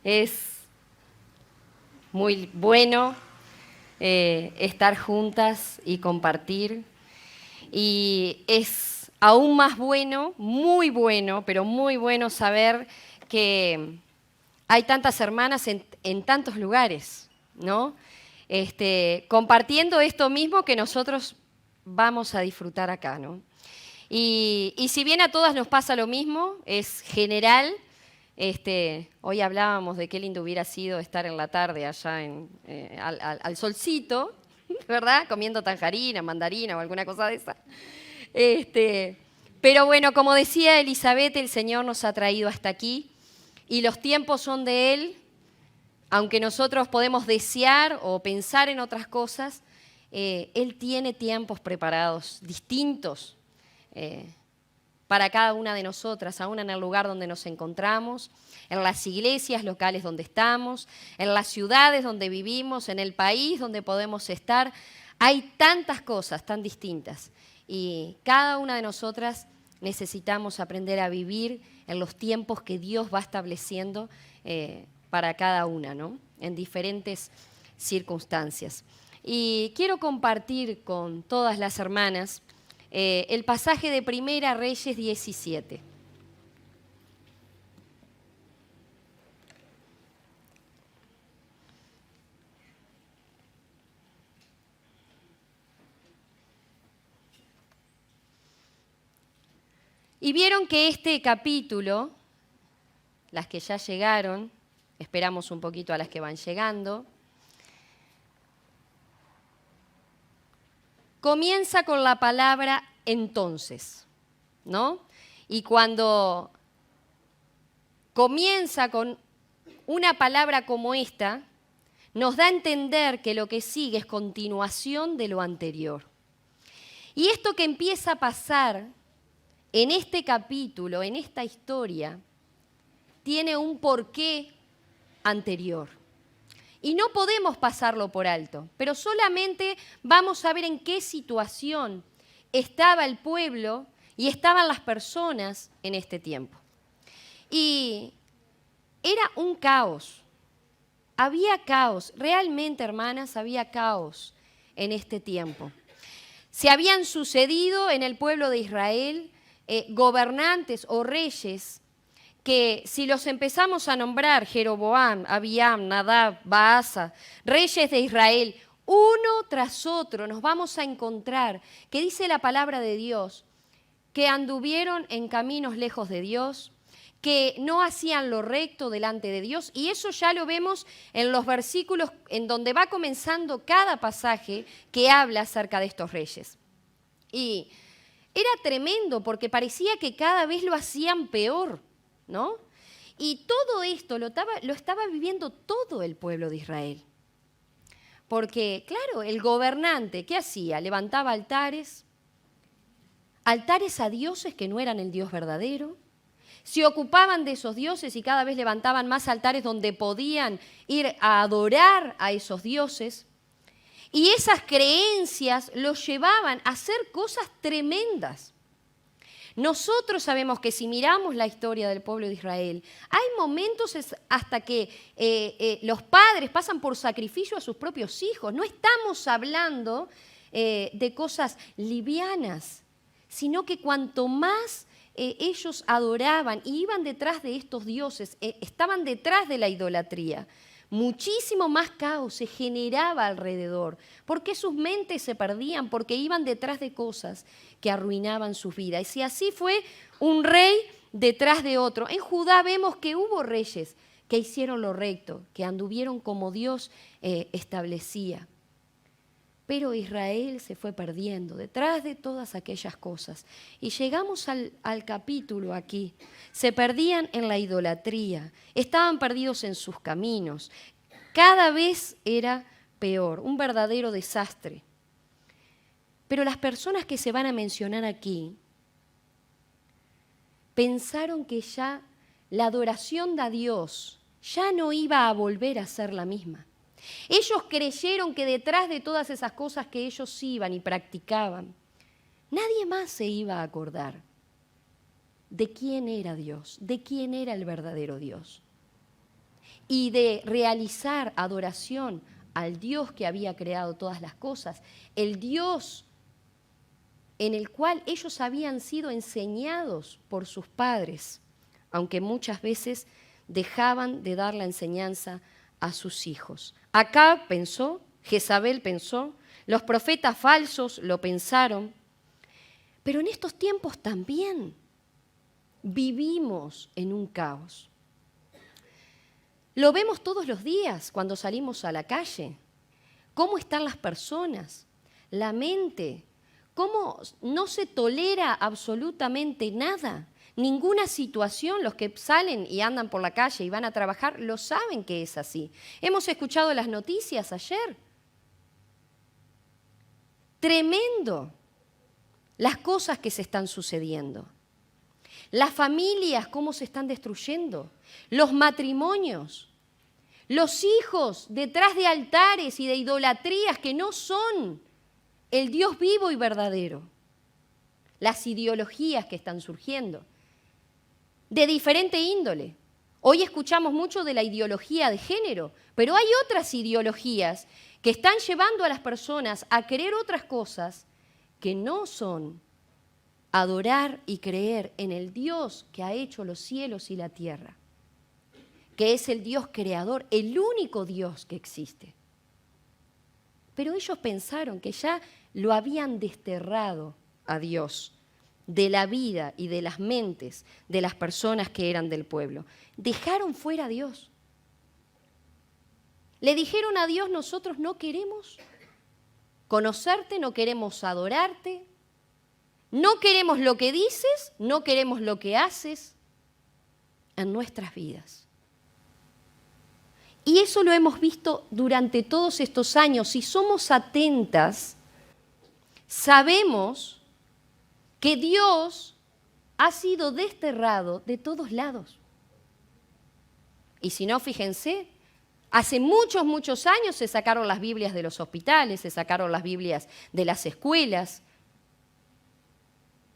Es muy bueno estar juntas y compartir. Y es aún más bueno, muy bueno, pero muy bueno saber que hay tantas hermanas en tantos lugares, ¿no? Compartiendo esto mismo que nosotros vamos a disfrutar acá, ¿no? Y si bien a todas nos pasa lo mismo, es general. Hoy hablábamos de qué lindo hubiera sido estar en la tarde allá al solcito, ¿verdad? Comiendo tanjarina, mandarina o alguna cosa de esa. Pero bueno, como decía Elizabeth, el Señor nos ha traído hasta aquí y los tiempos son de Él. Aunque nosotros podemos desear o pensar en otras cosas, Él tiene tiempos preparados, distintos, eh, para cada una de nosotras, aún en el lugar donde nos encontramos, en las iglesias locales donde estamos, en las ciudades donde vivimos, en el país donde podemos estar. Hay tantas cosas tan distintas y cada una de nosotras necesitamos aprender a vivir en los tiempos que Dios va estableciendo para cada una, ¿no? En diferentes circunstancias. Y quiero compartir con todas las hermanas el pasaje de Primera Reyes 17. Y vieron que este capítulo, las que ya llegaron, esperamos un poquito a las que van llegando, comienza con la palabra entonces, ¿no? Y cuando comienza con una palabra como esta, nos da a entender que lo que sigue es continuación de lo anterior. Y esto que empieza a pasar en este capítulo, en esta historia, tiene un porqué anterior. Y no podemos pasarlo por alto, pero solamente vamos a ver en qué situación estaba el pueblo y estaban las personas en este tiempo. Y era un caos. Había caos, realmente, hermanas, había caos en este tiempo. Se habían sucedido en el pueblo de Israel gobernantes o reyes que si los empezamos a nombrar, Jeroboam, Abiam, Nadab, Baasa, reyes de Israel, uno tras otro nos vamos a encontrar que dice la palabra de Dios, que anduvieron en caminos lejos de Dios, que no hacían lo recto delante de Dios, y eso ya lo vemos en los versículos en donde va comenzando cada pasaje que habla acerca de estos reyes. Y era tremendo porque parecía que cada vez lo hacían peor, ¿no? Y todo esto lo estaba viviendo todo el pueblo de Israel. Porque, claro, el gobernante, ¿qué hacía? Levantaba altares a dioses que no eran el Dios verdadero. Se ocupaban de esos dioses y cada vez levantaban más altares donde podían ir a adorar a esos dioses. Y esas creencias los llevaban a hacer cosas tremendas. Nosotros sabemos que si miramos la historia del pueblo de Israel, hay momentos hasta que los padres pasan por sacrificio a sus propios hijos. No estamos hablando de cosas livianas, sino que cuanto más ellos adoraban y iban detrás de estos dioses, estaban detrás de la idolatría, muchísimo más caos se generaba alrededor, porque sus mentes se perdían, porque iban detrás de cosas que arruinaban sus vidas. Y así fue un rey detrás de otro. En Judá vemos que hubo reyes que hicieron lo recto, que anduvieron como Dios establecía. Pero Israel se fue perdiendo detrás de todas aquellas cosas. Y llegamos al capítulo aquí. Se perdían en la idolatría, estaban perdidos en sus caminos. Cada vez era peor, un verdadero desastre. Pero las personas que se van a mencionar aquí pensaron que ya la adoración a Dios ya no iba a volver a ser la misma. Ellos creyeron que detrás de todas esas cosas que ellos iban y practicaban, nadie más se iba a acordar de quién era Dios, de quién era el verdadero Dios. y de realizar adoración al Dios que había creado todas las cosas, el Dios en el cual ellos habían sido enseñados por sus padres, aunque muchas veces dejaban de dar la enseñanza a sus hijos. Acab pensó, Jezabel pensó, los profetas falsos lo pensaron, pero en estos tiempos también vivimos en un caos. Lo vemos todos los días cuando salimos a la calle. ¿Cómo están las personas? La mente. ¿Cómo no se tolera absolutamente nada? Ninguna situación. Los que salen y andan por la calle y van a trabajar lo saben que es así. Hemos escuchado las noticias ayer. Tremendo las cosas que se están sucediendo. Las familias, cómo se están destruyendo. Los matrimonios. Los hijos detrás de altares y de idolatrías que no son el Dios vivo y verdadero. Las ideologías que están surgiendo. De diferente índole. Hoy escuchamos mucho de la ideología de género, pero hay otras ideologías que están llevando a las personas a creer otras cosas que no son adorar y creer en el Dios que ha hecho los cielos y la tierra, que es el Dios creador, el único Dios que existe. Pero ellos pensaron que ya lo habían desterrado a Dios de la vida y de las mentes de las personas que eran del pueblo. Dejaron fuera a Dios. Le dijeron a Dios: nosotros no queremos conocerte, no queremos adorarte, no queremos lo que dices, no queremos lo que haces en nuestras vidas. Y eso lo hemos visto durante todos estos años. Si somos atentas, sabemos que Dios ha sido desterrado de todos lados. Y si no, fíjense, hace muchos, muchos años se sacaron las Biblias de los hospitales, se sacaron las Biblias de las escuelas,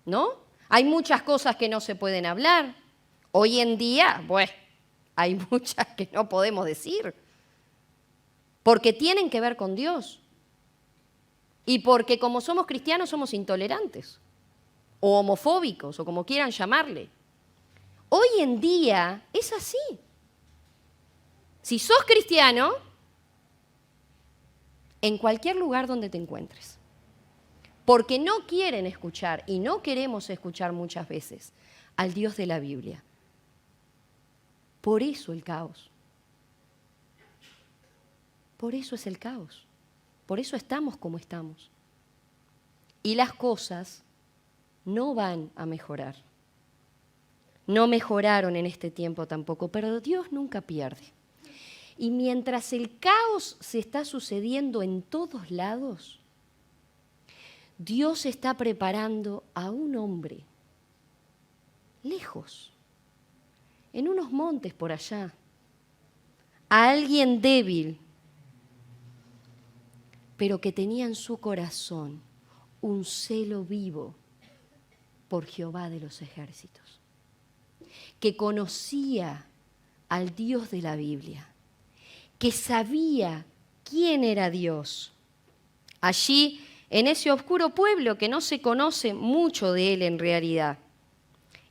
¿no? Hay muchas cosas que no se pueden hablar. Hoy en día, bueno, hay muchas que no podemos decir, porque tienen que ver con Dios. Y porque como somos cristianos somos intolerantes, o homofóbicos, o como quieran llamarle. Hoy en día es así. Si sos cristiano, en cualquier lugar donde te encuentres, porque no quieren escuchar y no queremos escuchar muchas veces al Dios de la Biblia. Por eso el caos. Por eso es el caos. Por eso estamos como estamos. Y las cosas no van a mejorar. No mejoraron en este tiempo tampoco, pero Dios nunca pierde. Y mientras el caos se está sucediendo en todos lados, Dios está preparando a un hombre lejos, en unos montes por allá, a alguien débil, pero que tenía en su corazón un celo vivo por Jehová de los ejércitos, que conocía al Dios de la Biblia, que sabía quién era Dios. Allí, en ese oscuro pueblo que no se conoce mucho de él en realidad,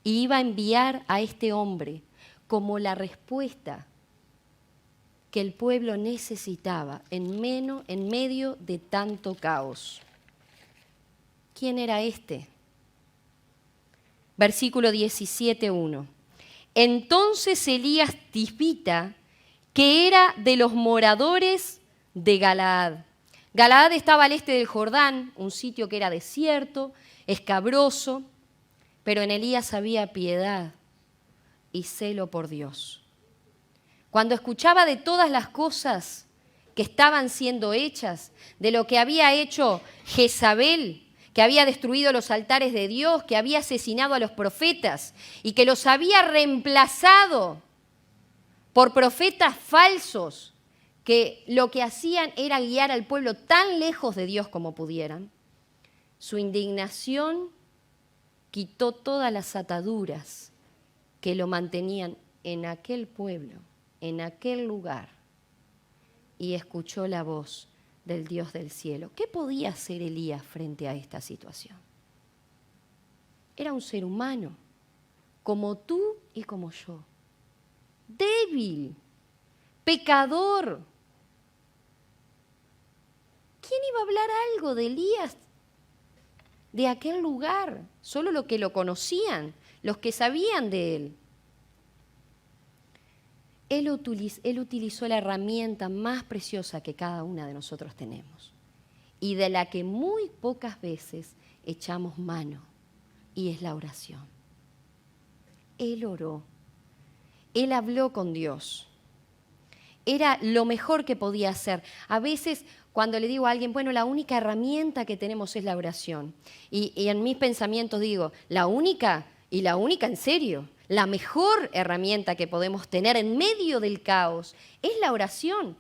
y iba a enviar a este hombre como la respuesta que el pueblo necesitaba en medio de tanto caos. ¿Quién era este? Versículo 17:1. Entonces Elías Tisbita, que era de los moradores de Galaad. Galaad estaba al este del Jordán, un sitio que era desierto, escabroso, pero en Elías había piedad y celo por Dios. Cuando escuchaba de todas las cosas que estaban siendo hechas, de lo que había hecho Jezabel, que había destruido los altares de Dios, que había asesinado a los profetas y que los había reemplazado por profetas falsos, que lo que hacían era guiar al pueblo tan lejos de Dios como pudieran, su indignación quitó todas las ataduras que lo mantenían en aquel pueblo en aquel lugar y escuchó la voz del Dios del cielo. ¿Qué podía hacer Elías frente a esta situación? Era un ser humano, como tú y como yo, débil, pecador. ¿Quién iba a hablar algo de Elías, de aquel lugar? Solo los que lo conocían, los que sabían de él. Él utilizó la herramienta más preciosa que cada una de nosotros tenemos y de la que muy pocas veces echamos mano, y es la oración. Él oró, él habló con Dios. Era lo mejor que podía hacer. A veces cuando le digo a alguien, bueno, la única herramienta que tenemos es la oración. Y en mis pensamientos digo, la única en serio, la mejor herramienta que podemos tener en medio del caos es la oración.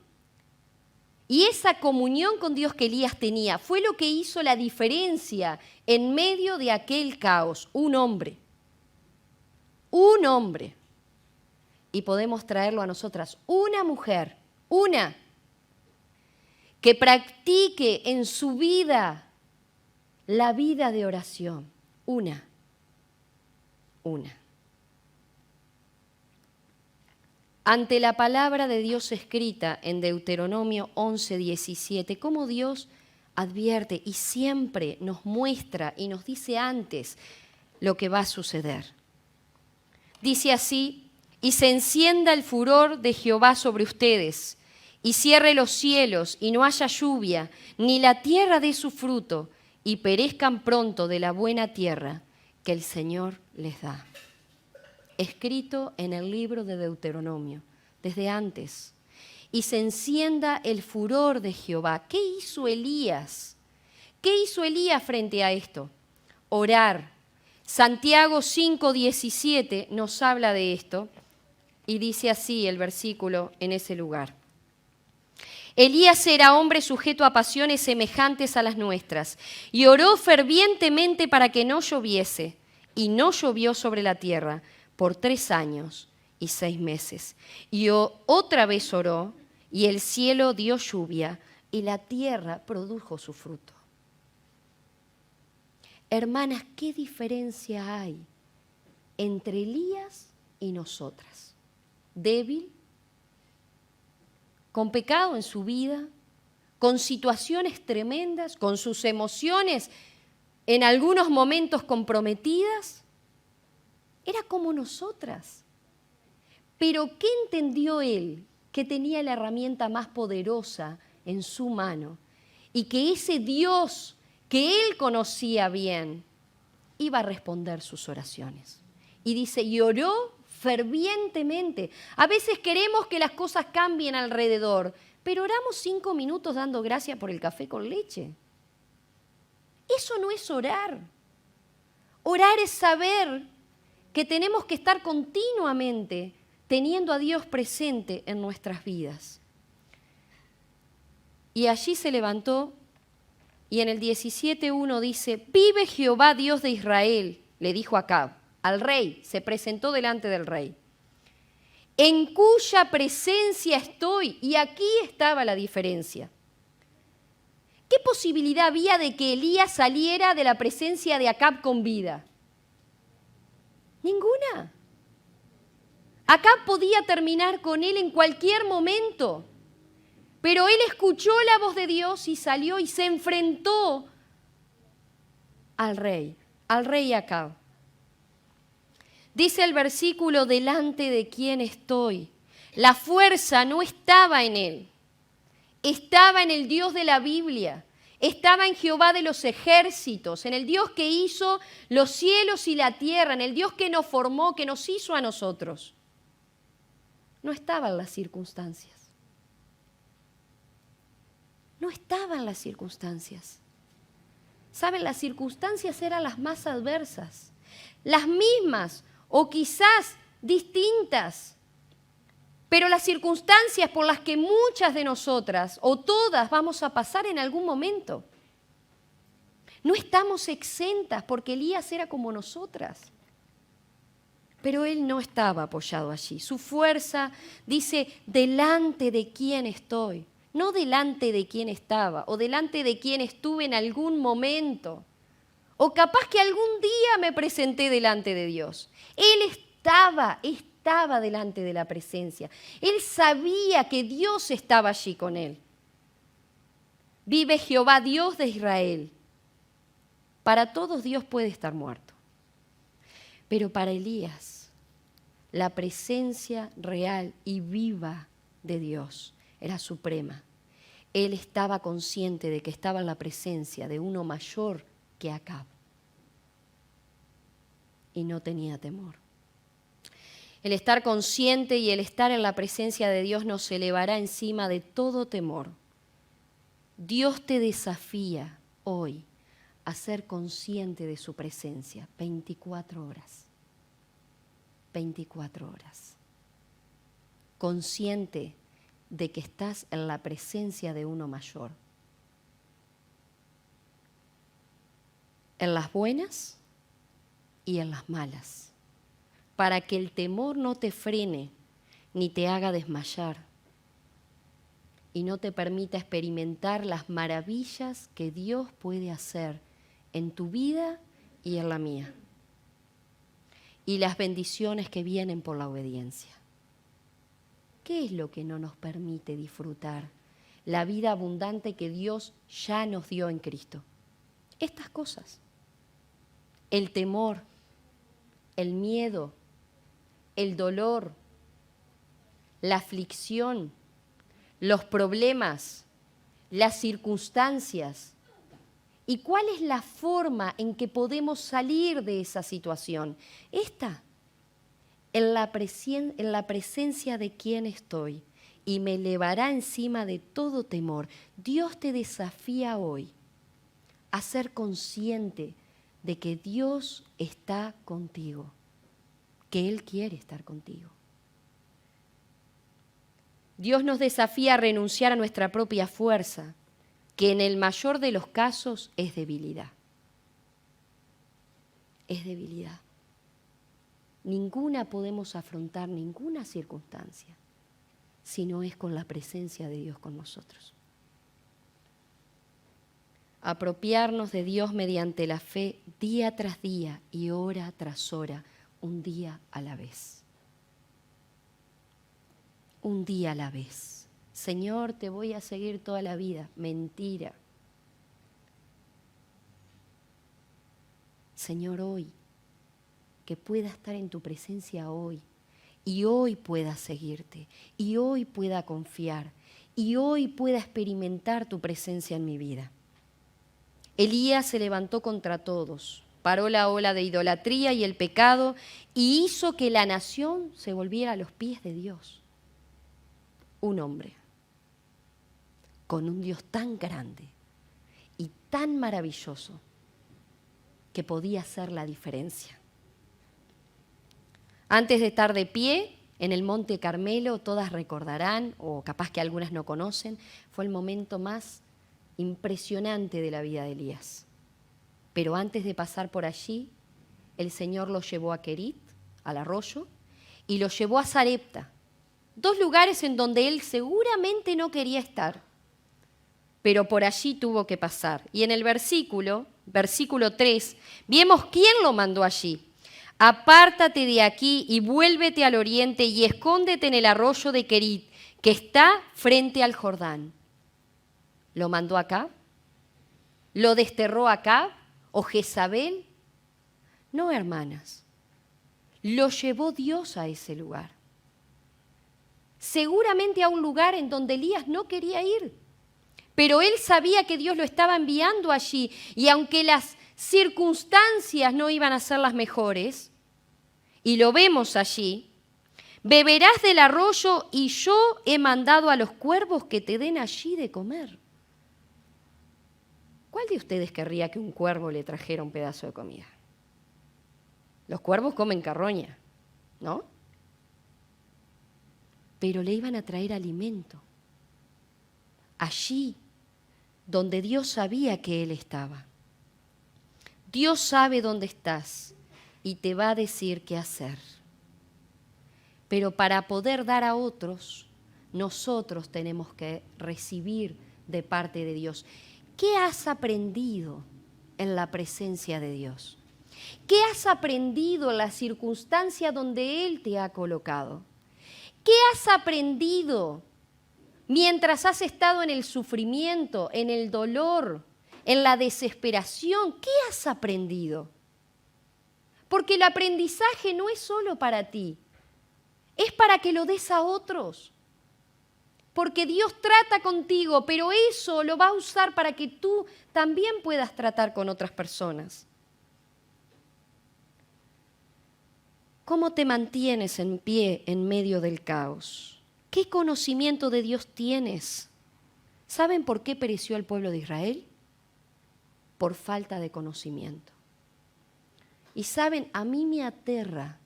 Y esa comunión con Dios que Elías tenía fue lo que hizo la diferencia en medio de aquel caos. Un hombre. Y podemos traerlo a nosotras. Una mujer, que practique en su vida la vida de oración. Una. Ante la palabra de Dios escrita en Deuteronomio 11:17, cómo Dios advierte y siempre nos muestra y nos dice antes lo que va a suceder. Dice así: y se encienda el furor de Jehová sobre ustedes, y cierre los cielos, y no haya lluvia, ni la tierra dé su fruto, y perezcan pronto de la buena tierra que el Señor les da. Escrito en el libro de Deuteronomio, desde antes. Y se encienda el furor de Jehová. ¿Qué hizo Elías? ¿Qué hizo Elías frente a esto? Orar. Santiago 5:17 nos habla de esto y dice así el versículo en ese lugar. Elías era hombre sujeto a pasiones semejantes a las nuestras y oró fervientemente para que no lloviese, y no llovió sobre la tierra por 3 años y 6 meses. Y otra vez oró, y el cielo dio lluvia, y la tierra produjo su fruto. Hermanas, ¿qué diferencia hay entre Elías y nosotras? Débil, con pecado en su vida, con situaciones tremendas, con sus emociones en algunos momentos comprometidas. Era como nosotras. Pero ¿qué entendió él? Que tenía la herramienta más poderosa en su mano y que ese Dios que él conocía bien iba a responder sus oraciones. Y dice, y oró fervientemente. A veces queremos que las cosas cambien alrededor, pero oramos 5 minutos dando gracias por el café con leche. Eso no es orar. Orar es saber que tenemos que estar continuamente teniendo a Dios presente en nuestras vidas. Y allí se levantó y en el 17:1 dice, vive Jehová Dios de Israel, le dijo Acab, al rey, se presentó delante del rey, en cuya presencia estoy. Y aquí estaba la diferencia. ¿Qué posibilidad había de que Elías saliera de la presencia de Acab con vida? Ninguna. Acab podía terminar con él en cualquier momento, pero él escuchó la voz de Dios y salió y se enfrentó al rey Acab. Dice el versículo, delante de quién estoy. La fuerza no estaba en él, estaba en el Dios de la Biblia, estaba en Jehová de los ejércitos, en el Dios que hizo los cielos y la tierra, en el Dios que nos formó, que nos hizo a nosotros. No estaban las circunstancias. No estaban las circunstancias. ¿Saben? Las circunstancias eran las más adversas, las mismas o quizás distintas, pero las circunstancias por las que muchas de nosotras o todas vamos a pasar en algún momento. No estamos exentas porque Elías era como nosotras. Pero él no estaba apoyado allí. Su fuerza dice, delante de quién estoy, no delante de quién estaba o delante de quién estuve en algún momento. O capaz que algún día me presenté delante de Dios. Él estaba delante de la presencia. Él sabía que Dios estaba allí con él. Vive Jehová, Dios de Israel. Para todos Dios puede estar muerto. Pero para Elías, la presencia real y viva de Dios era suprema. Él estaba consciente de que estaba en la presencia de uno mayor que Acab. Y no tenía temor. El estar consciente y el estar en la presencia de Dios nos elevará encima de todo temor. Dios te desafía hoy a ser consciente de su presencia 24 horas. 24 horas. Consciente de que estás en la presencia de uno mayor. En las buenas y en las malas. Para que el temor no te frene ni te haga desmayar. Y no te permita experimentar las maravillas que Dios puede hacer en tu vida y en la mía. Y las bendiciones que vienen por la obediencia. ¿Qué es lo que no nos permite disfrutar la vida abundante que Dios ya nos dio en Cristo? Estas cosas. El temor, el miedo, el dolor, la aflicción, los problemas, las circunstancias. ¿Y cuál es la forma en que podemos salir de esa situación? En la presencia de quien estoy, y me elevará encima de todo temor. Dios te desafía hoy a ser consciente de que Dios está contigo, que Él quiere estar contigo. Dios nos desafía a renunciar a nuestra propia fuerza, que en el mayor de los casos es debilidad. Es debilidad. Ninguna podemos afrontar, ninguna circunstancia, si no es con la presencia de Dios con nosotros. Apropiarnos de Dios mediante la fe día tras día y hora tras hora, un día a la vez. Un día a la vez. Señor, te voy a seguir toda la vida. Mentira. Señor, hoy, que pueda estar en tu presencia hoy, y hoy pueda seguirte, y hoy pueda confiar, y hoy pueda experimentar tu presencia en mi vida. Elías se levantó contra todos, paró la ola de idolatría y el pecado, y hizo que la nación se volviera a los pies de Dios. Un hombre con un Dios tan grande y tan maravilloso que podía hacer la diferencia. Antes de estar de pie en el Monte Carmelo, todas recordarán, o capaz que algunas no conocen, fue el momento más impresionante de la vida de Elías. Pero antes de pasar por allí, el Señor lo llevó a Querit, al arroyo, y lo llevó a Sarepta, dos lugares en donde él seguramente no quería estar, pero por allí tuvo que pasar. Y en el versículo 3, vemos quién lo mandó allí. Apártate de aquí y vuélvete al oriente y escóndete en el arroyo de Querit, que está frente al Jordán. ¿Lo mandó Acab? ¿Lo desterró Acab o Jezabel? No, hermanas. Lo llevó Dios a ese lugar. Seguramente a un lugar en donde Elías no quería ir. Pero él sabía que Dios lo estaba enviando allí. Y aunque las circunstancias no iban a ser las mejores, y lo vemos allí, beberás del arroyo y yo he mandado a los cuervos que te den allí de comer. ¿Cuál de ustedes querría que un cuervo le trajera un pedazo de comida? Los cuervos comen carroña, ¿no? Pero le iban a traer alimento. Allí donde Dios sabía que Él estaba. Dios sabe dónde estás y te va a decir qué hacer. Pero para poder dar a otros, nosotros tenemos que recibir de parte de Dios. ¿Qué has aprendido en la presencia de Dios? ¿Qué has aprendido en la circunstancia donde Él te ha colocado? ¿Qué has aprendido mientras has estado en el sufrimiento, en el dolor, en la desesperación? ¿Qué has aprendido? Porque el aprendizaje no es solo para ti, es para que lo des a otros. Porque Dios trata contigo, pero eso lo va a usar para que tú también puedas tratar con otras personas. ¿Cómo te mantienes en pie en medio del caos? ¿Qué conocimiento de Dios tienes? ¿Saben por qué pereció el pueblo de Israel? Por falta de conocimiento. Y saben, a mí me aterra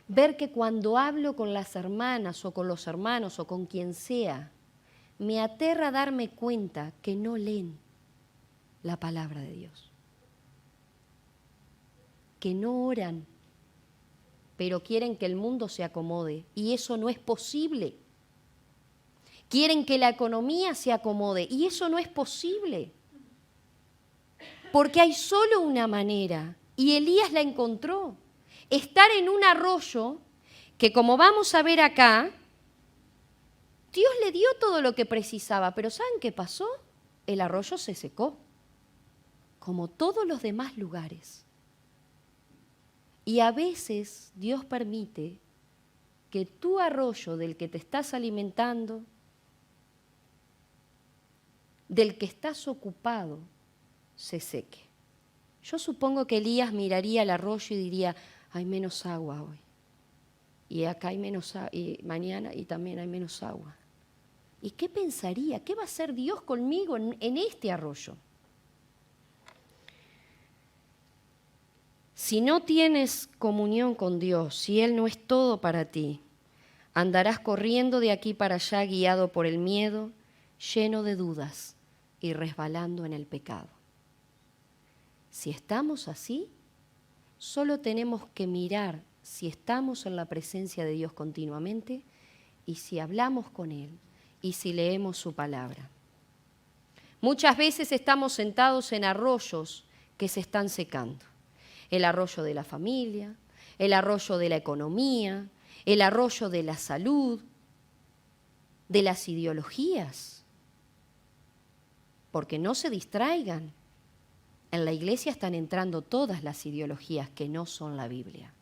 ver que cuando hablo con las hermanas o con los hermanos o con quien sea, me aterra darme cuenta que no leen la palabra de Dios. Que no oran, pero quieren que el mundo se acomode, y eso no es posible. Quieren que la economía se acomode, y eso no es posible. Porque hay solo una manera, y Elías la encontró. Estar en un arroyo que, como vamos a ver acá, Dios le dio todo lo que precisaba, pero ¿saben qué pasó? El arroyo se secó, como todos los demás lugares. Y a veces Dios permite que tu arroyo del que te estás alimentando, del que estás ocupado, se seque. Yo supongo que Elías miraría el arroyo y diría, hay menos agua hoy. Y acá hay menos agua, y mañana y también hay menos agua. ¿Y qué pensaría? ¿Qué va a hacer Dios conmigo en este arroyo? Si no tienes comunión con Dios, si Él no es todo para ti, andarás corriendo de aquí para allá guiado por el miedo, lleno de dudas y resbalando en el pecado. Si estamos así, solo tenemos que mirar si estamos en la presencia de Dios continuamente y si hablamos con Él y si leemos su palabra. Muchas veces estamos sentados en arroyos que se están secando. El arroyo de la familia, el arroyo de la economía, el arroyo de la salud, de las ideologías. Porque no se distraigan. En la iglesia están entrando todas las ideologías que no son la Biblia.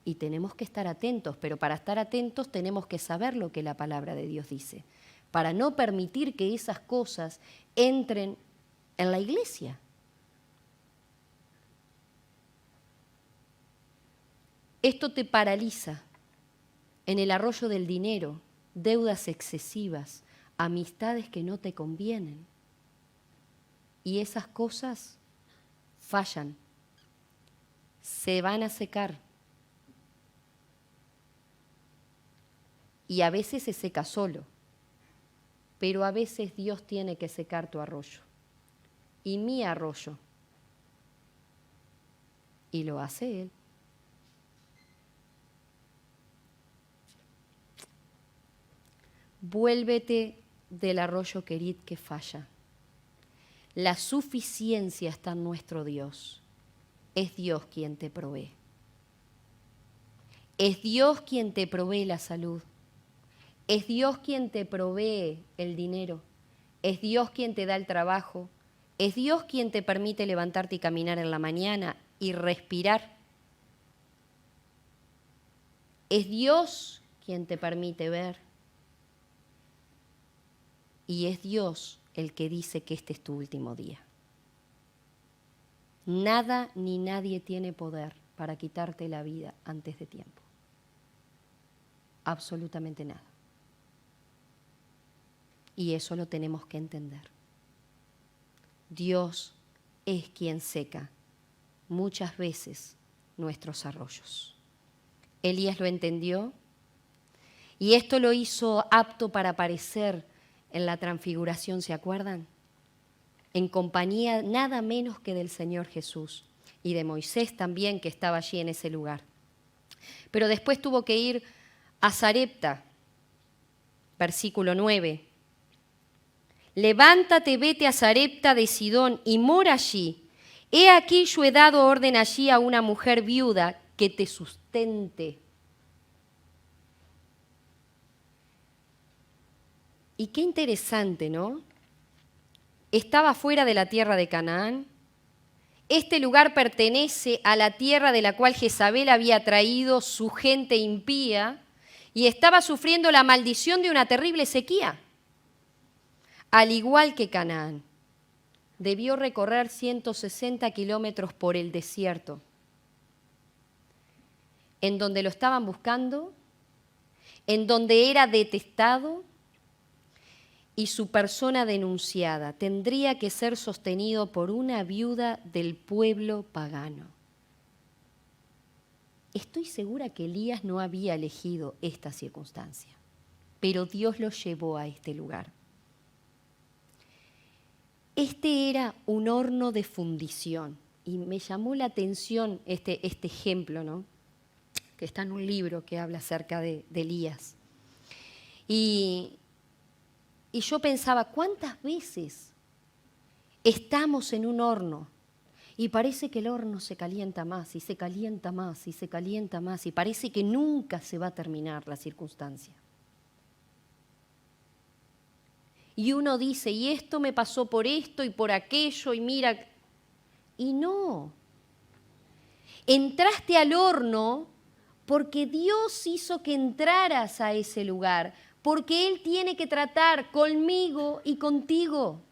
Y tenemos que estar atentos, pero para estar atentos tenemos que saber lo que la palabra de Dios dice, para no permitir que esas cosas entren en la iglesia. Esto te paraliza en el arroyo del dinero, deudas excesivas, amistades que no te convienen. Y esas cosas fallan, se van a secar. Y a veces se seca solo, pero a veces Dios tiene que secar tu arroyo y mi arroyo. Y lo hace Él. Vuélvete del arroyo Kerit que falla. La suficiencia está en nuestro Dios. Es Dios quien te provee. Es Dios quien te provee la salud. Es Dios quien te provee el dinero. Es Dios quien te da el trabajo. Es Dios quien te permite levantarte y caminar en la mañana y respirar. Es Dios quien te permite ver. Y es Dios el que dice que este es tu último día. Nada ni nadie tiene poder para quitarte la vida antes de tiempo. Absolutamente nada. Y eso lo tenemos que entender. Dios es quien seca muchas veces nuestros arroyos. Elías lo entendió y esto lo hizo apto para aparecer en la transfiguración, ¿se acuerdan? En compañía nada menos que del Señor Jesús y de Moisés también, que estaba allí en ese lugar. Pero después tuvo que ir a Sarepta, versículo 9. Levántate, vete a Sarepta de Sidón y mora allí. He aquí yo he dado orden allí a una mujer viuda que te sustente. Y qué interesante, ¿no? Estaba fuera de la tierra de Canaán. Este lugar pertenece a la tierra de la cual Jezabel había traído su gente impía y estaba sufriendo la maldición de una terrible sequía. Al igual que Canaán, debió recorrer 160 kilómetros por el desierto, en donde lo estaban buscando, en donde era detestado y su persona denunciada. Tendría que ser sostenido por una viuda del pueblo pagano. Estoy segura que Elías no había elegido esta circunstancia, pero Dios lo llevó a este lugar. Este era un horno de fundición y me llamó la atención este ejemplo, ¿no? Que está en un libro que habla acerca de Elías. Y yo pensaba, ¿cuántas veces estamos en un horno y parece que el horno se calienta más y se calienta más y se calienta más y parece que nunca se va a terminar la circunstancia? Y uno dice, y esto me pasó por esto y por aquello, y mira, y no. Entraste al horno porque Dios hizo que entraras a ese lugar, porque Él tiene que tratar conmigo y contigo.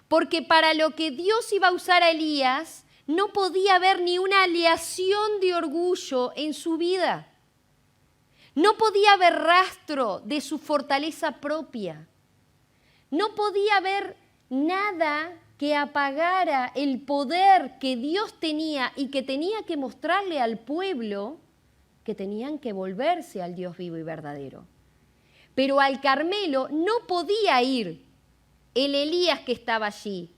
Porque para lo que Dios iba a usar a Elías, no podía haber ni una aleación de orgullo en su vida. No podía haber rastro de su fortaleza propia. No podía haber nada que apagara el poder que Dios tenía y que tenía que mostrarle al pueblo que tenían que volverse al Dios vivo y verdadero. Pero al Carmelo no podía ir el Elías que estaba allí.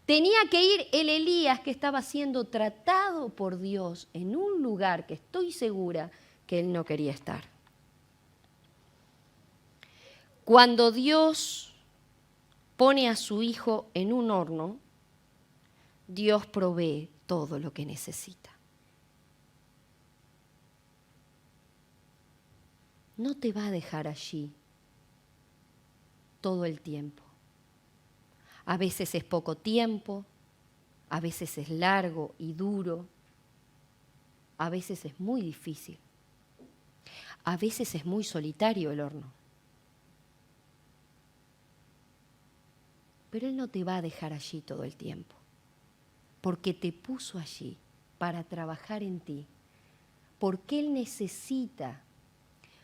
Tenía que ir el Elías que estaba siendo tratado por Dios en un lugar que estoy segura que él no quería estar. Cuando Dios pone a su hijo en un horno, Dios provee todo lo que necesita. No te va a dejar allí todo el tiempo. A veces es poco tiempo, a veces es largo y duro, a veces es muy difícil, a veces es muy solitario el horno. Pero Él no te va a dejar allí todo el tiempo, porque te puso allí para trabajar en ti, porque Él necesita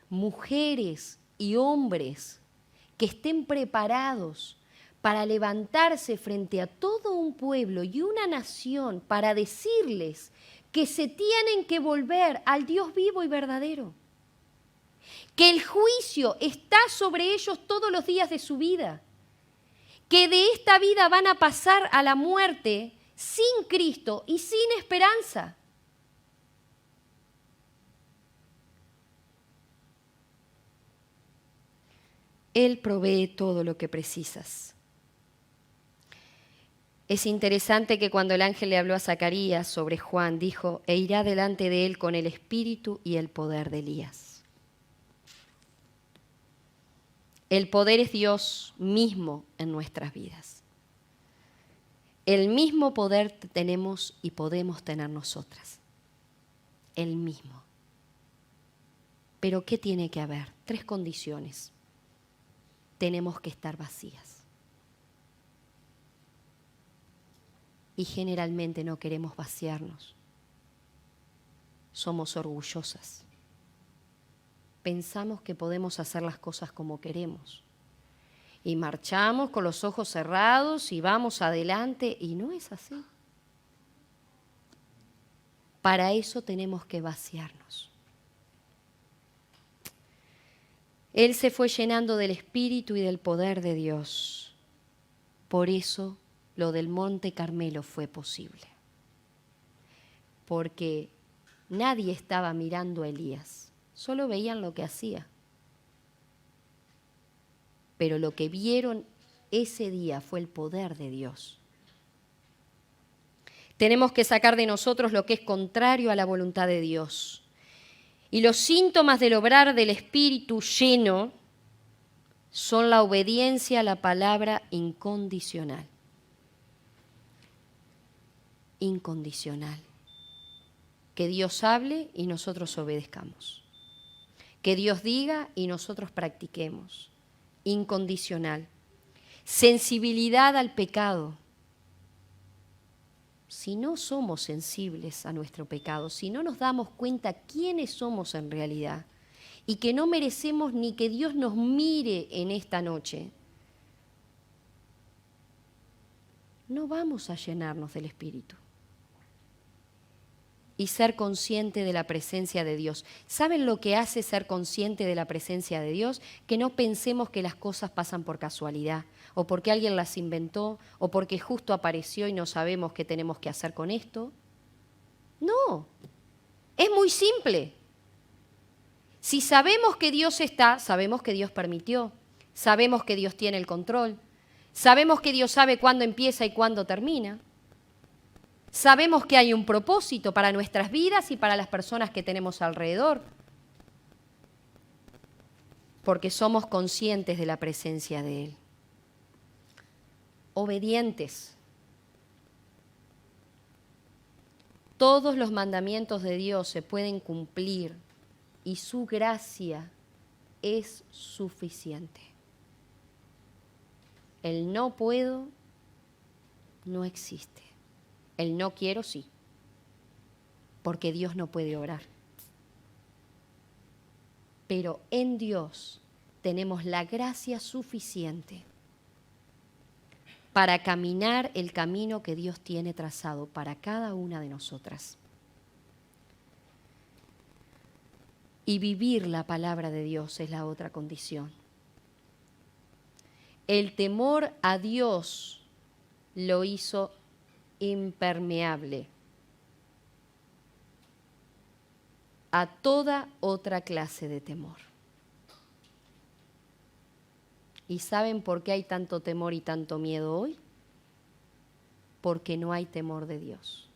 mujeres y hombres que estén preparados para levantarse frente a todo un pueblo y una nación para decirles que se tienen que volver al Dios vivo y verdadero, que el juicio está sobre ellos todos los días de su vida, que de esta vida van a pasar a la muerte sin Cristo y sin esperanza. Él provee todo lo que precisas. Es interesante que cuando el ángel le habló a Zacarías sobre Juan, dijo, e irá delante de él con el espíritu y el poder de Elías. El poder es Dios mismo en nuestras vidas. El mismo poder tenemos y podemos tener nosotras. El mismo. Pero ¿qué tiene que haber? 3 condiciones. Tenemos que estar vacías. Y generalmente no queremos vaciarnos. Somos orgullosas. Pensamos que podemos hacer las cosas como queremos. Y marchamos con los ojos cerrados y vamos adelante, y no es así. Para eso tenemos que vaciarnos. Él se fue llenando del Espíritu y del poder de Dios. Por eso lo del Monte Carmelo fue posible. Porque Nadie estaba mirando a Elías, solo veían lo que hacía. Pero lo que vieron ese día fue el poder de Dios. Tenemos que sacar de nosotros lo que es contrario a la voluntad de Dios. Y los síntomas del obrar del Espíritu lleno son la obediencia a la palabra incondicional. Incondicional. Que Dios hable y nosotros obedezcamos. Que Dios diga y nosotros practiquemos. Incondicional. Sensibilidad al pecado. Si no somos sensibles a nuestro pecado, si no nos damos cuenta quiénes somos en realidad y que no merecemos ni que Dios nos mire en esta noche, no vamos a llenarnos del Espíritu y ser consciente de la presencia de Dios. ¿Saben lo que hace ser consciente de la presencia de Dios? Que no pensemos que las cosas pasan por casualidad, o porque alguien las inventó, o porque justo apareció y no sabemos qué tenemos que hacer con esto. No, es muy simple. Si sabemos que Dios está, sabemos que Dios permitió, sabemos que Dios tiene el control, sabemos que Dios sabe cuándo empieza y cuándo termina. Sabemos que hay un propósito para nuestras vidas y para las personas que tenemos alrededor, porque somos conscientes de la presencia de Él. Obedientes. Todos los mandamientos de Dios se pueden cumplir y su gracia es suficiente. El no puedo no existe. El no quiero sí, porque Dios no puede obrar. Pero en Dios tenemos la gracia suficiente para caminar el camino que Dios tiene trazado para cada una de nosotras. Y vivir la palabra de Dios es la otra condición. El temor a Dios lo hizo impermeable a toda otra clase de temor. ¿Y saben por qué hay tanto temor y tanto miedo hoy? Porque no hay temor de Dios.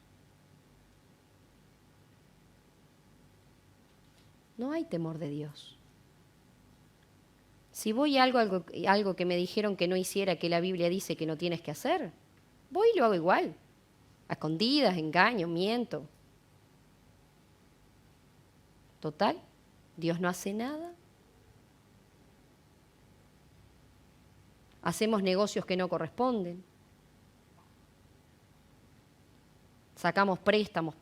No hay temor de Dios. Si voy a algo que me dijeron que no hiciera, que la Biblia dice que no tienes que hacer, voy y lo hago igual. A escondidas, engaño, miento. Total, Dios no hace nada. Hacemos negocios que no corresponden. Sacamos préstamos.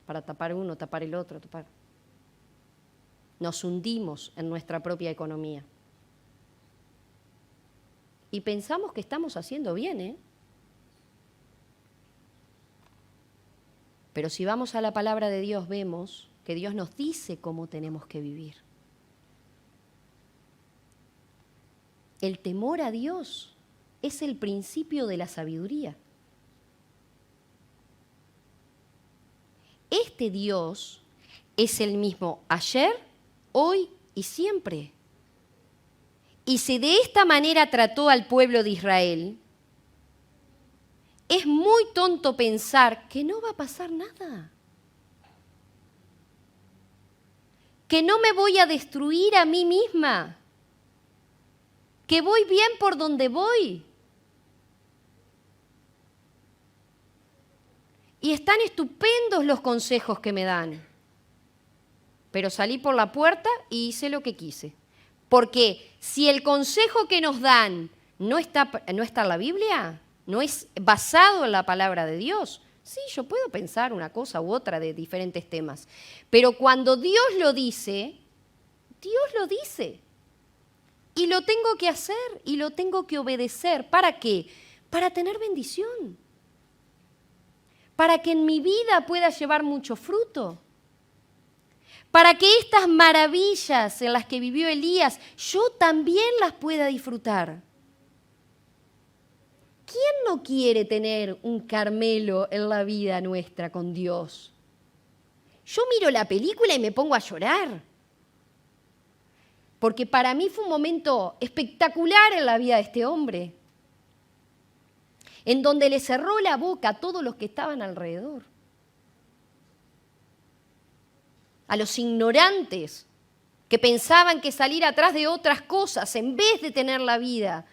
Para tapar uno, tapar el otro, tapar. Nos hundimos en nuestra propia economía. Y pensamos que estamos haciendo bien, ¿eh? Pero si vamos a la palabra de Dios, vemos que Dios nos dice cómo tenemos que vivir. El temor a Dios es el principio de la sabiduría. Este Dios es el mismo ayer, hoy y siempre. Y si de esta manera trató al pueblo de Israel, es muy tonto pensar que no va a pasar nada. Que no me voy a destruir a mí misma. Que voy bien por donde voy. Y están estupendos los consejos que me dan. Pero salí por la puerta y hice lo que quise. Porque si el consejo que nos dan no está en la Biblia, no es basado en la palabra de Dios, sí, yo puedo pensar una cosa u otra de diferentes temas. Pero cuando Dios lo dice, Dios lo dice. Y lo tengo que hacer y lo tengo que obedecer. ¿Para qué? Para tener bendición. Para que en mi vida pueda llevar mucho fruto. Para que estas maravillas en las que vivió Elías, yo también las pueda disfrutar. ¿quién no quiere tener un Carmelo en la vida nuestra con Dios? Yo miro la película y me pongo a llorar. Porque para mí fue un momento espectacular en la vida de este hombre, en donde le cerró la boca a todos los que estaban alrededor, a los ignorantes que pensaban que salir atrás de otras cosas en vez de tener la vida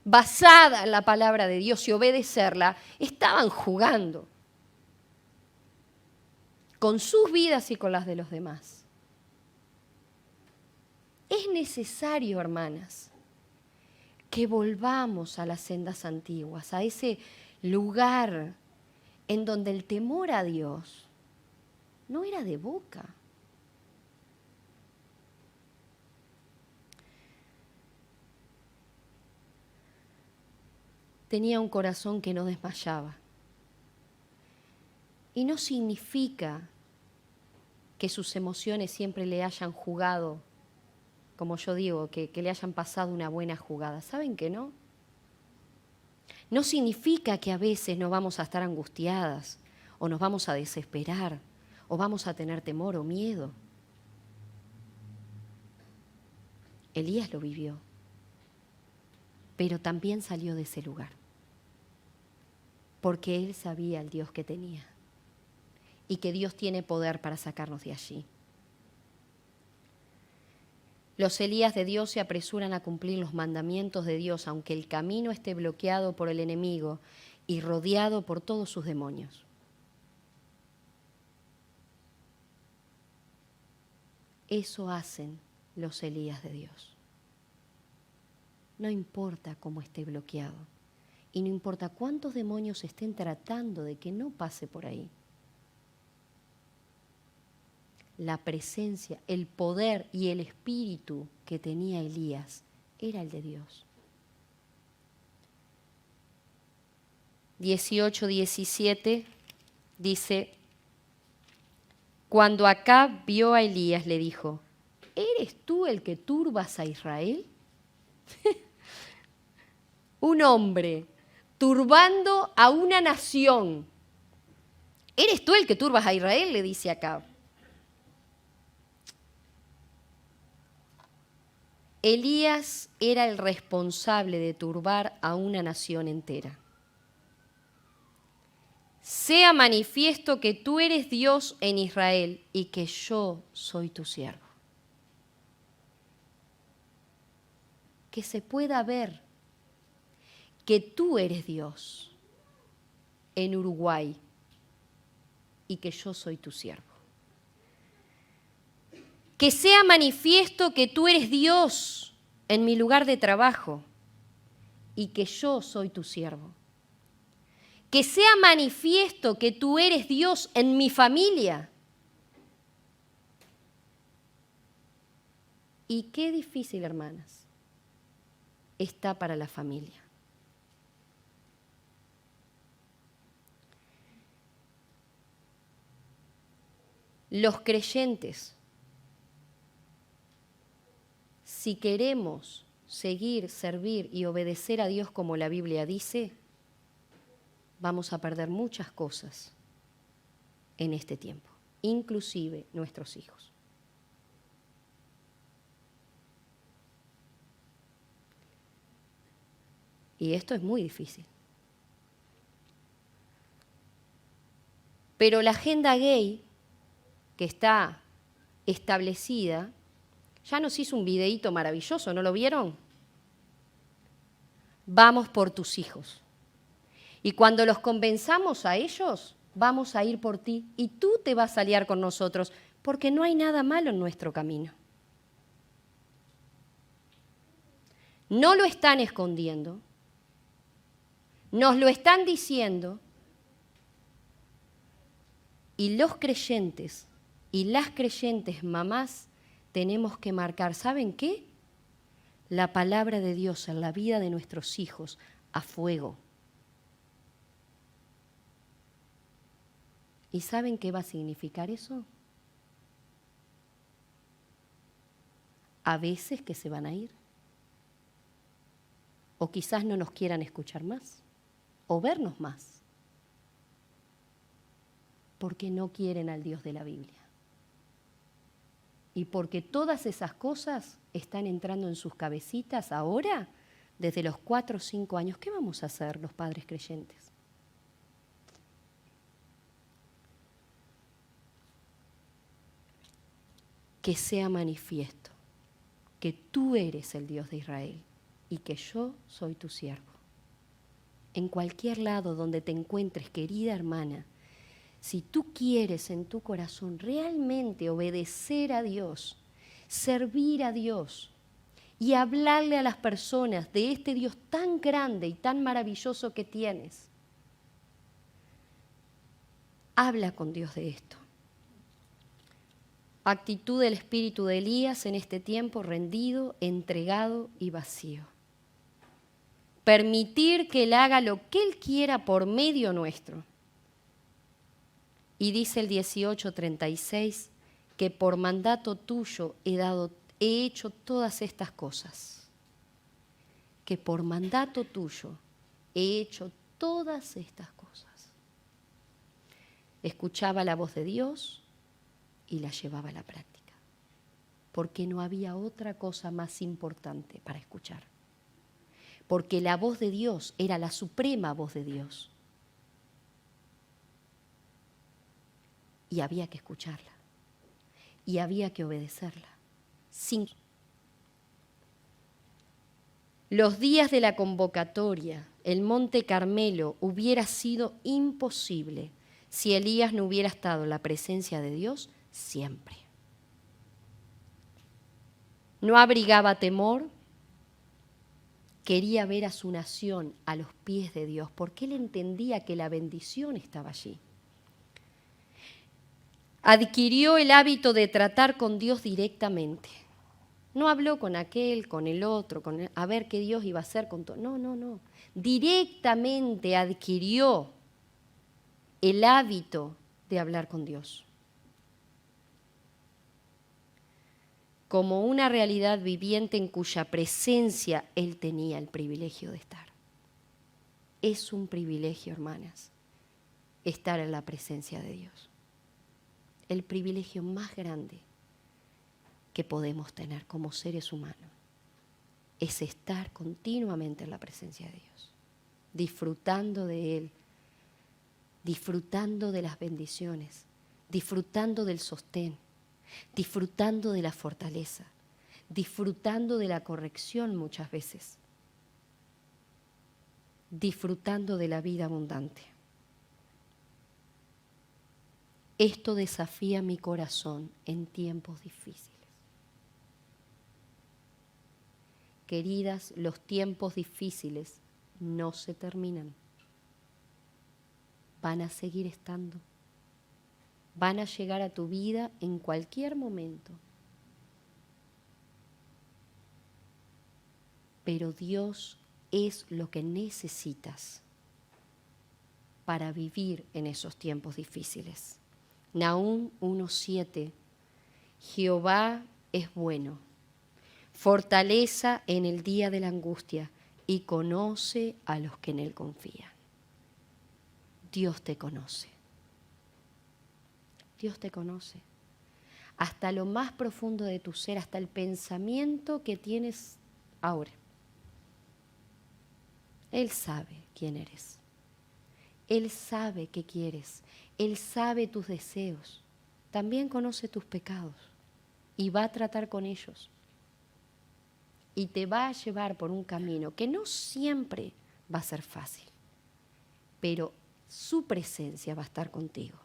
basada en la palabra de Dios y obedecerla, estaban jugando con sus vidas y con las de los demás. Es necesario, hermanas, que volvamos a las sendas antiguas, a ese lugar en donde el temor a Dios no era de boca. Tenía un corazón que no desmayaba. Y no significa que sus emociones siempre le hayan jugado, como yo digo, que le hayan pasado una buena jugada. ¿Saben que no? No significa que a veces nos vamos a estar angustiadas, o nos vamos a desesperar, o vamos a tener temor o miedo. Elías lo vivió, pero también salió de ese lugar, porque él sabía el Dios que tenía y que Dios tiene poder para sacarnos de allí. Los Elías de Dios se apresuran a cumplir los mandamientos de Dios, aunque el camino esté bloqueado por el enemigo y rodeado por todos sus demonios. Eso hacen los Elías de Dios. No importa cómo esté bloqueado y no importa cuántos demonios estén tratando de que no pase por ahí. La presencia, el poder y el espíritu que tenía Elías era el de Dios. 18:17 dice: cuando Acab vio a Elías, le dijo: ¿eres tú el que turbas a Israel? Un hombre turbando a una nación. ¿Eres tú el que turbas a Israel?, le dice Acab. Elías era el responsable de turbar a una nación entera. Sea manifiesto que tú eres Dios en Israel y que yo soy tu siervo. Que se pueda ver que tú eres Dios en Uruguay y que yo soy tu siervo. Que sea manifiesto que tú eres Dios en mi lugar de trabajo y que yo soy tu siervo. Que sea manifiesto que tú eres Dios en mi familia. Y qué difícil, hermanas, está para la familia. Los creyentes, si queremos seguir, servir y obedecer a Dios como la Biblia dice, vamos a perder muchas cosas en este tiempo, inclusive nuestros hijos. Y esto es muy difícil. Pero la agenda gay que está establecida ya nos hizo un videíto maravilloso, ¿no lo vieron? Vamos por tus hijos. Y cuando los convenzamos a ellos, vamos a ir por ti y tú te vas a aliar con nosotros, porque no hay nada malo en nuestro camino. No lo están escondiendo, nos lo están diciendo, y los creyentes y las creyentes mamás tenemos que marcar, ¿saben qué? La palabra de Dios en la vida de nuestros hijos a fuego. ¿Y saben qué va a significar eso? A veces que se van a ir. O quizás no nos quieran escuchar más. o vernos más, porque no quieren al Dios de la Biblia. Y porque todas esas cosas están entrando en sus cabecitas ahora, desde los 4 o 5 años. ¿Qué vamos a hacer los padres creyentes? Que sea manifiesto que tú eres el Dios de Israel y que yo soy tu siervo. En cualquier lado donde te encuentres, querida hermana, si tú quieres en tu corazón realmente obedecer a Dios, servir a Dios y hablarle a las personas de este Dios tan grande y tan maravilloso que tienes, habla con Dios de esto. Actitud del espíritu de Elías en este tiempo: rendido, entregado y vacío. Permitir que Él haga lo que Él quiera por medio nuestro. Y dice el 18:36 que por mandato tuyo he hecho todas estas cosas. Que por mandato tuyo he hecho todas estas cosas. Escuchaba la voz de Dios y la llevaba a la práctica, porque no había otra cosa más importante para escuchar. Porque la voz de Dios era la suprema voz de Dios. Y había que escucharla. Y había que obedecerla. Los días de la convocatoria, el Monte Carmelo, hubiera sido imposible si Elías no hubiera estado en la presencia de Dios siempre. No abrigaba temor, quería ver a su nación a los pies de Dios, porque él entendía que la bendición estaba allí. Adquirió el hábito de tratar con Dios directamente. No habló con aquel, con el otro, a ver qué Dios iba a hacer con todo. No. Directamente adquirió el hábito de hablar con Dios. Como una realidad viviente en cuya presencia él tenía el privilegio de estar. Es un privilegio, hermanas, estar en la presencia de Dios. El privilegio más grande que podemos tener como seres humanos es estar continuamente en la presencia de Dios, disfrutando de Él, disfrutando de las bendiciones, disfrutando del sostén, disfrutando de la fortaleza, disfrutando de la corrección muchas veces, disfrutando de la vida abundante. Esto desafía mi corazón en tiempos difíciles. Queridas, los tiempos difíciles no se terminan. Van a seguir estando. Van a llegar a tu vida en cualquier momento. Pero Dios es lo que necesitas para vivir en esos tiempos difíciles. Nahum 1:7, Jehová es bueno, fortaleza en el día de la angustia y conoce a los que en Él confían. Dios te conoce. Dios te conoce. Hasta lo más profundo de tu ser, hasta el pensamiento que tienes ahora. Él sabe quién eres. Él sabe qué quieres. Él sabe tus deseos. También conoce tus pecados y va a tratar con ellos. Y te va a llevar por un camino que no siempre va a ser fácil, pero su presencia va a estar contigo.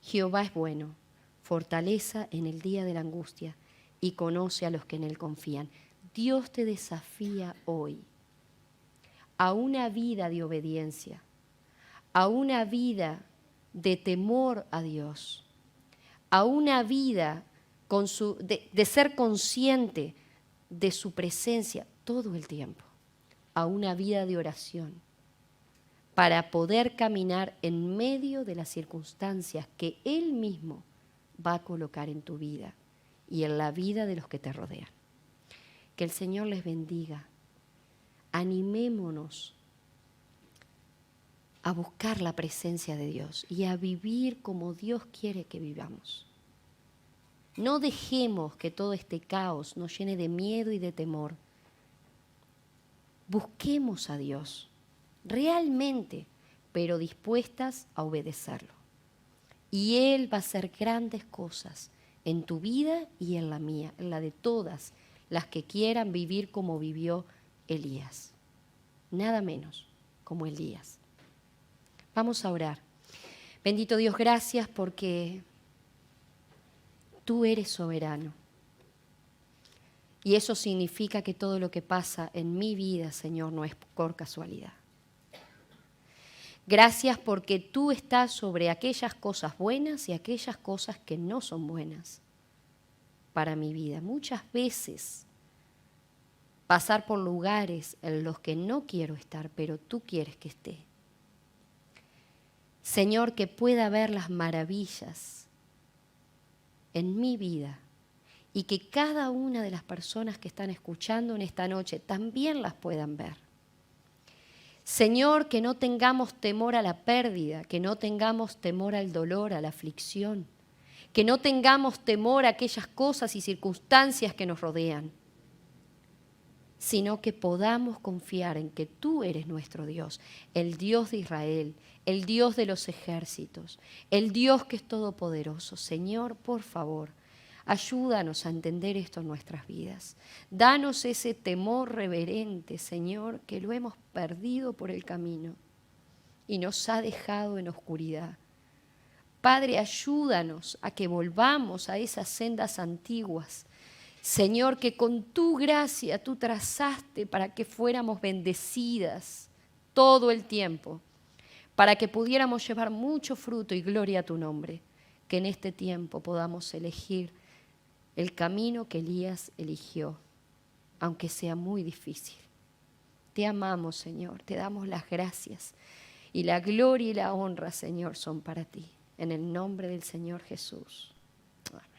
Jehová es bueno, fortaleza en el día de la angustia y conoce a los que en Él confían. Dios te desafía hoy a una vida de obediencia, a una vida de temor a Dios, a una vida de ser consciente de su presencia todo el tiempo, a una vida de oración, para poder caminar en medio de las circunstancias que Él mismo va a colocar en tu vida y en la vida de los que te rodean. Que el Señor les bendiga. Animémonos a buscar la presencia de Dios y a vivir como Dios quiere que vivamos. No dejemos que todo este caos nos llene de miedo y de temor. Busquemos a Dios realmente, pero dispuestas a obedecerlo. Y Él va a hacer grandes cosas en tu vida y en la mía, en la de todas las que quieran vivir como vivió Elías. Nada menos como Elías. Vamos a orar. Bendito Dios, gracias porque tú eres soberano. Y eso significa que todo lo que pasa en mi vida, Señor, no es por casualidad. Gracias porque tú estás sobre aquellas cosas buenas y aquellas cosas que no son buenas para mi vida. Muchas veces pasar por lugares en los que no quiero estar, pero tú quieres que esté. Señor, que pueda ver las maravillas en mi vida y que cada una de las personas que están escuchando en esta noche también las puedan ver. Señor, que no tengamos temor a la pérdida, que no tengamos temor al dolor, a la aflicción, que no tengamos temor a aquellas cosas y circunstancias que nos rodean, sino que podamos confiar en que tú eres nuestro Dios, el Dios de Israel, el Dios de los ejércitos, el Dios que es todopoderoso. Señor, por favor, ayúdanos a entender esto en nuestras vidas. Danos ese temor reverente, Señor, que lo hemos perdido por el camino y nos ha dejado en oscuridad. Padre, ayúdanos a que volvamos a esas sendas antiguas, Señor, que con tu gracia tú trazaste para que fuéramos bendecidas todo el tiempo, para que pudiéramos llevar mucho fruto y gloria a tu nombre, que en este tiempo podamos elegir el camino que Elías eligió, aunque sea muy difícil. Te amamos, Señor, te damos las gracias y la gloria y la honra, Señor, son para ti. En el nombre del Señor Jesús. Amén.